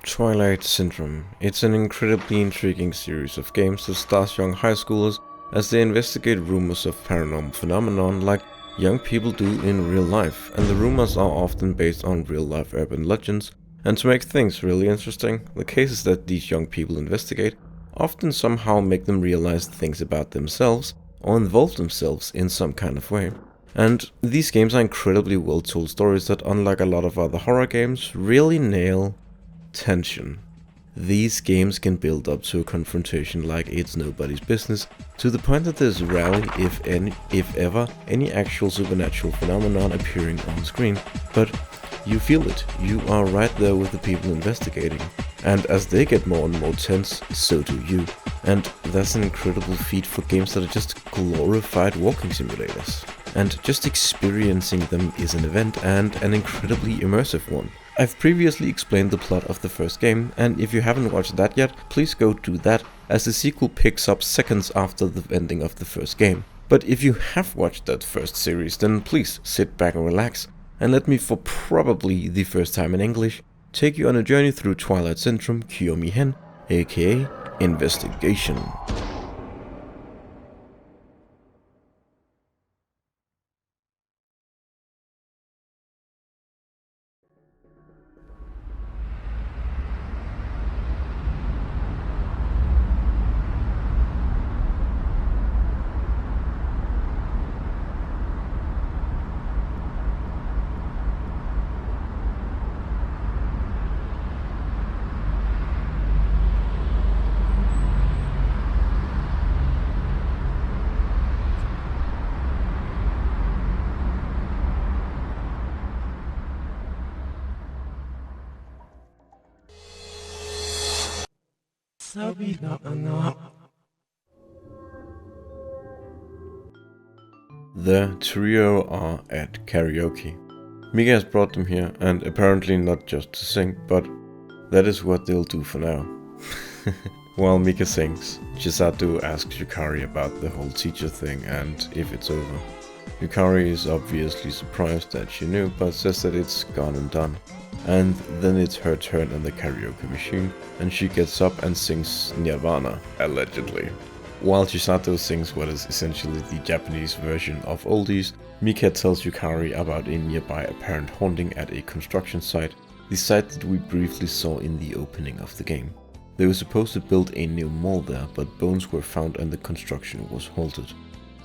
Twilight Syndrome. It's an incredibly intriguing series of games that stars young high schoolers as they investigate rumors of paranormal phenomenon like young people do in real life, and the rumors are often based on real life urban legends. And to make things really interesting, the cases that these young people investigate often somehow make them realize things about themselves or involve themselves in some kind of way. And these games are incredibly well told stories that, unlike a lot of other horror games, really nail tension. These games can build up to a confrontation like it's nobody's business, to the point that there's rarely, if ever, any actual supernatural phenomenon appearing on screen. But you feel it, you are right there with the people investigating. And as they get more and more tense, so do you. And that's an incredible feat for games that are just glorified walking simulators. And just experiencing them is an event, and an incredibly immersive one. I've previously explained the plot of the first game, and if you haven't watched that yet, please go do that, as the sequel picks up seconds after the ending of the first game. But if you have watched that first series, then please sit back and relax, and let me, for probably the first time in English, take you on a journey through Twilight Syndrome Kyuumei-Hen, aka Investigation. The trio are at karaoke. Mika has brought them here, and apparently not just to sing, but that is what they'll do for now. While Mika sings, Chisato asks Yukari about the whole teacher thing and if it's over. Yukari is obviously surprised that she knew, but says that it's gone and done. And then it's her turn on the karaoke machine, and she gets up and sings Nirvana, allegedly. While Chisato sings what is essentially the Japanese version of oldies, Mika tells Yukari about a nearby apparent haunting at a construction site, the site that we briefly saw in the opening of the game. They were supposed to build a new mall there, but bones were found and the construction was halted.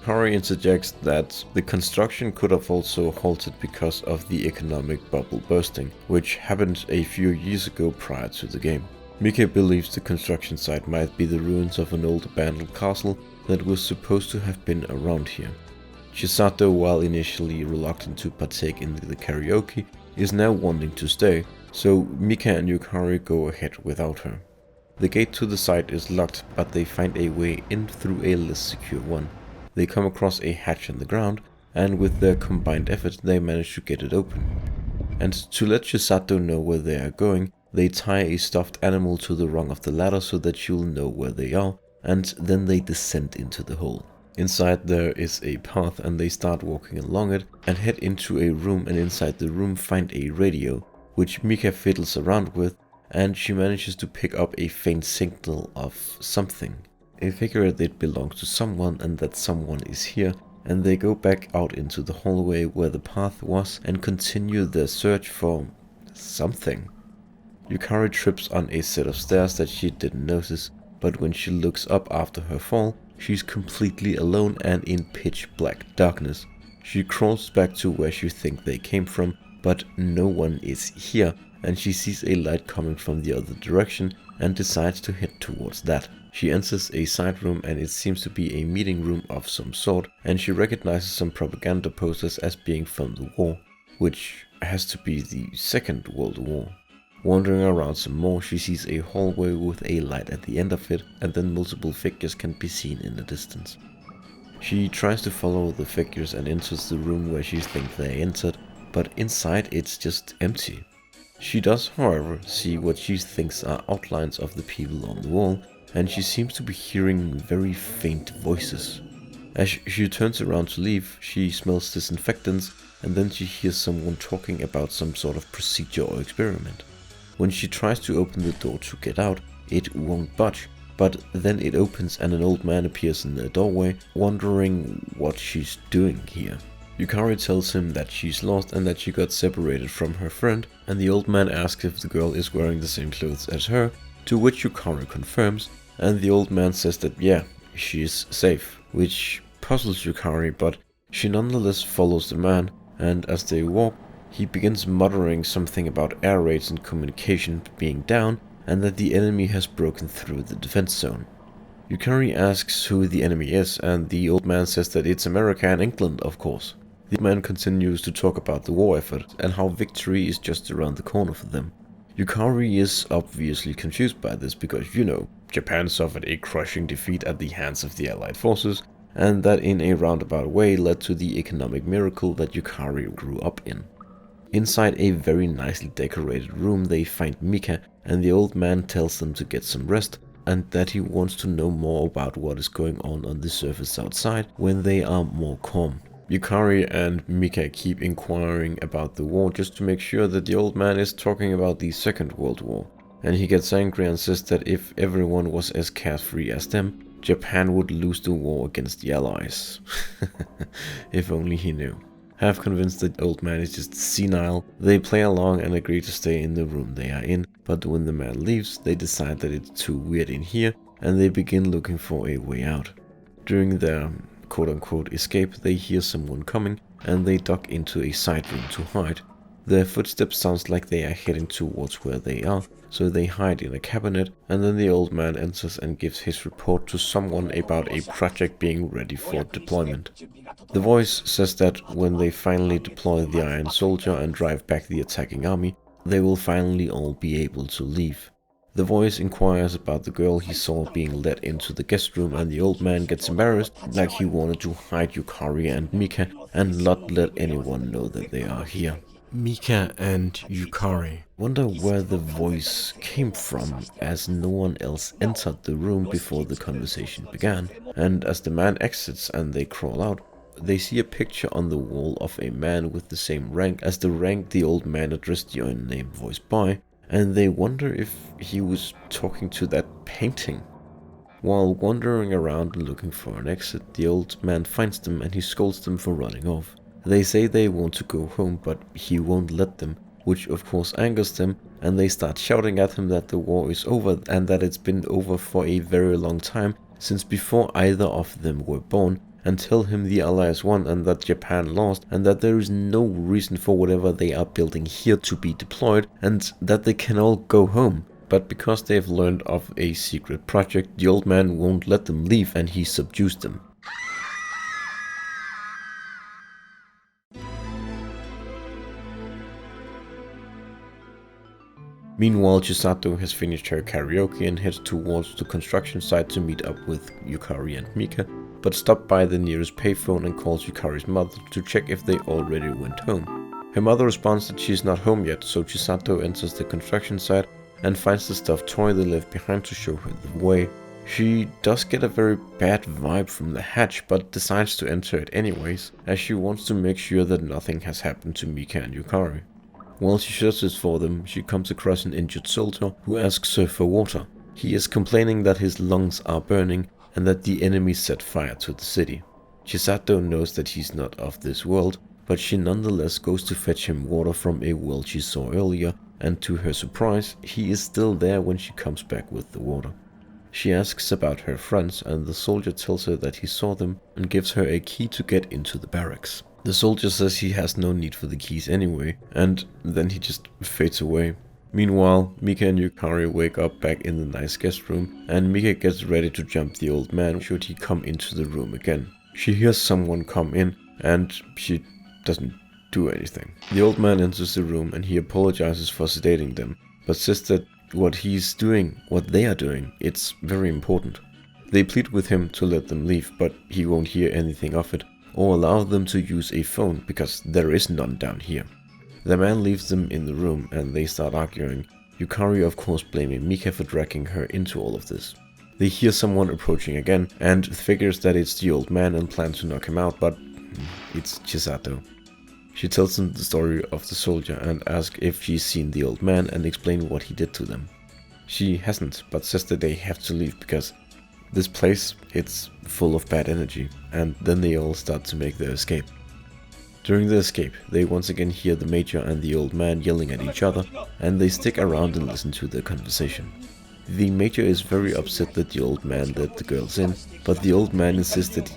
Yukari interjects that the construction could have also halted because of the economic bubble bursting, which happened a few years ago prior to the game. Mika believes the construction site might be the ruins of an old abandoned castle that was supposed to have been around here. Chisato, while initially reluctant to partake in the karaoke, is now wanting to stay, so Mika and Yukari go ahead without her. The gate to the site is locked, but they find a way in through a less secure one. They come across a hatch in the ground, and with their combined effort they manage to get it open. And to let Chisato know where they are going, they tie a stuffed animal to the rung of the ladder so that she'll know where they are, and then they descend into the hole. Inside there is a path, and they start walking along it and head into a room, and inside the room find a radio, which Mika fiddles around with, and she manages to pick up a faint signal of something. They figure that it belongs to someone and that someone is here, and they go back out into the hallway where the path was and continue their search for something. Yukari trips on a set of stairs that she didn't notice, but when she looks up after her fall, she's completely alone and in pitch black darkness. She crawls back to where she thinks they came from, but no one is here, and she sees a light coming from the other direction and decides to head towards that. She enters a side room, and it seems to be a meeting room of some sort, and she recognizes some propaganda posters as being from the war, which has to be the Second World War. Wandering around some more, she sees a hallway with a light at the end of it, and then multiple figures can be seen in the distance. She tries to follow the figures and enters the room where she thinks they entered, but inside it's just empty. She does, however, see what she thinks are outlines of the people on the wall, and she seems to be hearing very faint voices. As she turns around to leave, she smells disinfectants, and then she hears someone talking about some sort of procedure or experiment. When she tries to open the door to get out, it won't budge. But then it opens and an old man appears in the doorway, wondering what she's doing here. Yukari tells him that she's lost and that she got separated from her friend, and the old man asks if the girl is wearing the same clothes as her, to which Yukari confirms, and the old man says that yeah, she is safe, which puzzles Yukari, but she nonetheless follows the man, and as they walk, he begins muttering something about air raids and communication being down, and that the enemy has broken through the defense zone. Yukari asks who the enemy is, and the old man says that it's America and England, of course. The man continues to talk about the war effort and how victory is just around the corner for them. Yukari is obviously confused by this because, you know, Japan suffered a crushing defeat at the hands of the Allied forces, and that in a roundabout way led to the economic miracle that Yukari grew up in. Inside a very nicely decorated room they find Mika, and the old man tells them to get some rest, and that he wants to know more about what is going on the surface outside when they are more calm. Yukari and Mika keep inquiring about the war just to make sure that the old man is talking about the Second World War, and he gets angry and says that if everyone was as carefree as them, Japan would lose the war against the Allies. If only he knew. Half convinced that the old man is just senile, they play along and agree to stay in the room they are in, but when the man leaves, they decide that it's too weird in here, and they begin looking for a way out. During their quote-unquote escape, they hear someone coming, and they duck into a side room to hide. Their footsteps sounds like they are heading towards where they are, so they hide in a cabinet, and then the old man enters and gives his report to someone about a project being ready for deployment. The voice says that when they finally deploy the Iron Soldier and drive back the attacking army, they will finally all be able to leave. The voice inquires about the girl he saw being led into the guest room, and the old man gets embarrassed, like he wanted to hide Yukari and Mika and not let anyone know that they are here. Mika and Yukari wonder where the voice came from, as no one else entered the room before the conversation began, and as the man exits and they crawl out, they see a picture on the wall of a man with the same rank as the rank the old man addressed the unnamed voice by, and they wonder if he was talking to that painting. While wandering around looking for an exit, the old man finds them and he scolds them for running off. They say they want to go home, but he won't let them, which of course angers them, and they start shouting at him that the war is over and that it's been over for a very long time, since before either of them were born, and tell him the Allies won and that Japan lost, and that there is no reason for whatever they are building here to be deployed, and that they can all go home. But because they have learned of a secret project, the old man won't let them leave and he subdues them. Meanwhile, Chisato has finished her karaoke and heads towards the construction site to meet up with Yukari and Mika, but stops by the nearest payphone and calls Yukari's mother to check if they already went home. Her mother responds that she is not home yet, so Chisato enters the construction site and finds the stuffed toy they left behind to show her the way. She does get a very bad vibe from the hatch, but decides to enter it anyways, as she wants to make sure that nothing has happened to Mika and Yukari. While she searches for them, she comes across an injured soldier who asks her for water. He is complaining that his lungs are burning and that the enemy set fire to the city. Chisato knows that he's not of this world, but she nonetheless goes to fetch him water from a well she saw earlier, and to her surprise, he is still there when she comes back with the water. She asks about her friends, and the soldier tells her that he saw them and gives her a key to get into the barracks. The soldier says he has no need for the keys anyway, and then he just fades away. Meanwhile, Mika and Yukari wake up back in the nice guest room, and Mika gets ready to jump the old man should he come into the room again. She hears someone come in, and she doesn't do anything. The old man enters the room and he apologizes for sedating them, but says that what they are doing, it's very important. They plead with him to let them leave, but he won't hear anything of it, or allow them to use a phone, because there is none down here. The man leaves them in the room and they start arguing, Yukari of course blaming Mika for dragging her into all of this. They hear someone approaching again and figures that it's the old man and plan to knock him out, but it's Chisato. She tells them the story of the soldier and asks if she's seen the old man and explain what he did to them. She hasn't, but says that they have to leave because this place, it's full of bad energy, and then they all start to make their escape. During the escape, they once again hear the major and the old man yelling at each other, and they stick around and listen to their conversation. The major is very upset that the old man let the girls in, but the old man insisted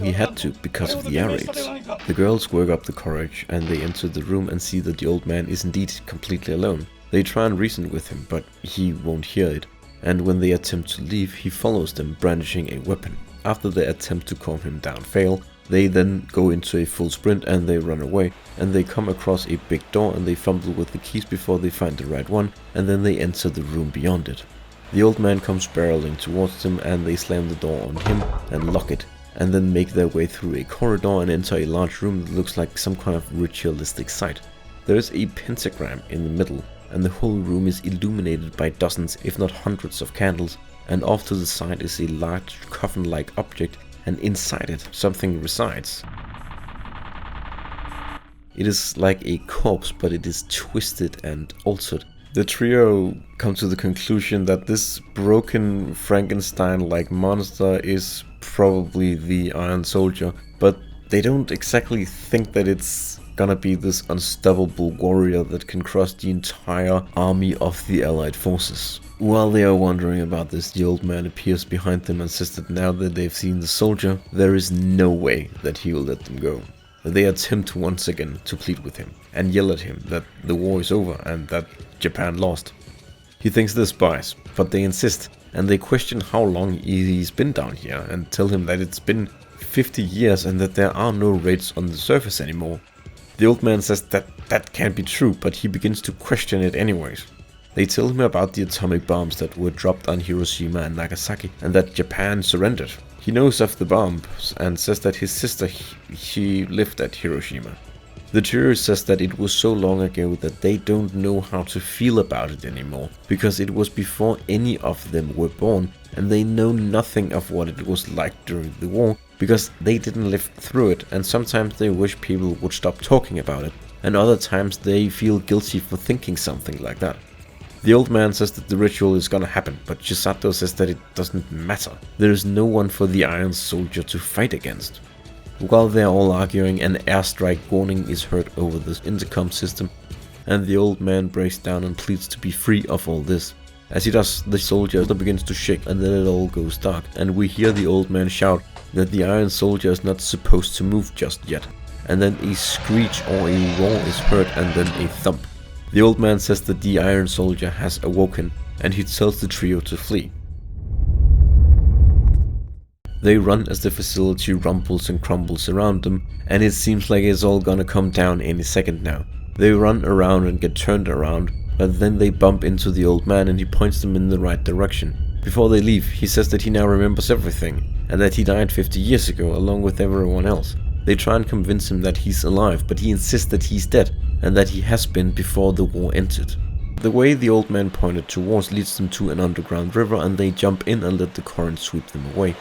he had to because of the air raids. The girls work up the courage and they enter the room and see that the old man is indeed completely alone. They try and reason with him, but he won't hear it, and when they attempt to leave, he follows them brandishing a weapon. After their attempt to calm him down fail, they then go into a full sprint and they run away, and they come across a big door and they fumble with the keys before they find the right one, and then they enter the room beyond it. The old man comes barreling towards them and they slam the door on him and lock it, and then make their way through a corridor and enter a large room that looks like some kind of ritualistic site. There is a pentagram in the middle, and the whole room is illuminated by dozens if not hundreds of candles, and off to the side is a large coffin-like object, and inside it something resides. It is like a corpse, but it is twisted and altered. The trio come to the conclusion that this broken Frankenstein-like monster is probably the Iron Soldier, but they don't exactly think that it's gonna be this unstoppable warrior that can crush the entire army of the Allied forces. While they are wondering about this, the old man appears behind them and says that now that they've seen the soldier, there is no way that he will let them go. They attempt once again to plead with him and yell at him that the war is over and that Japan lost. He thinks they're spies, but they insist, and they question how long he's been down here and tell him that it's been 50 years and that there are no raids on the surface anymore. The old man says that that can't be true, but he begins to question it anyways. They tell him about the atomic bombs that were dropped on Hiroshima and Nagasaki and that Japan surrendered. He knows of the bombs and says that his sister, she lived at Hiroshima. The trio says that it was so long ago that they don't know how to feel about it anymore, because it was before any of them were born, and they know nothing of what it was like during the war, because they didn't live through it, and sometimes they wish people would stop talking about it, and other times they feel guilty for thinking something like that. The old man says that the ritual is gonna happen, but Chisato says that it doesn't matter. There is no one for the Iron Soldier to fight against. While they are all arguing, an airstrike warning is heard over the intercom system, and the old man breaks down and pleads to be free of all this. As he does, the soldier begins to shake, and then it all goes dark, and we hear the old man shout that the Iron Soldier is not supposed to move just yet, and then a screech or a roar is heard and then a thump. The old man says that the Iron Soldier has awoken, and he tells the trio to flee. They run as the facility rumbles and crumbles around them, and it seems like it's all gonna come down any second now. They run around and get turned around, but then they bump into the old man and he points them in the right direction. Before they leave, he says that he now remembers everything, and that he died 50 years ago along with everyone else. They try and convince him that he's alive, but he insists that he's dead, and that he has been before the war entered. The way the old man pointed towards leads them to an underground river, and they jump in and let the current sweep them away.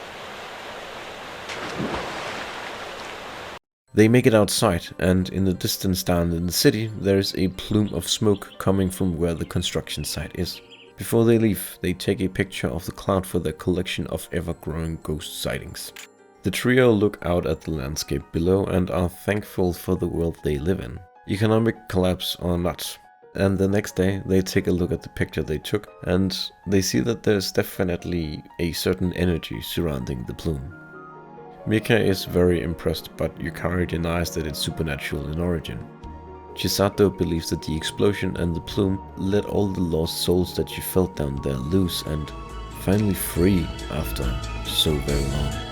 They make it outside, and in the distance down in the city, there is a plume of smoke coming from where the construction site is. Before they leave, they take a picture of the cloud for their collection of ever-growing ghost sightings. The trio look out at the landscape below and are thankful for the world they live in. Economic collapse or not. And the next day they take a look at the picture they took, and they see that there's definitely a certain energy surrounding the plume. Mika is very impressed, but Yukari denies that it's supernatural in origin. Chisato believes that the explosion and the plume let all the lost souls that she felt down there loose and finally free after so very long.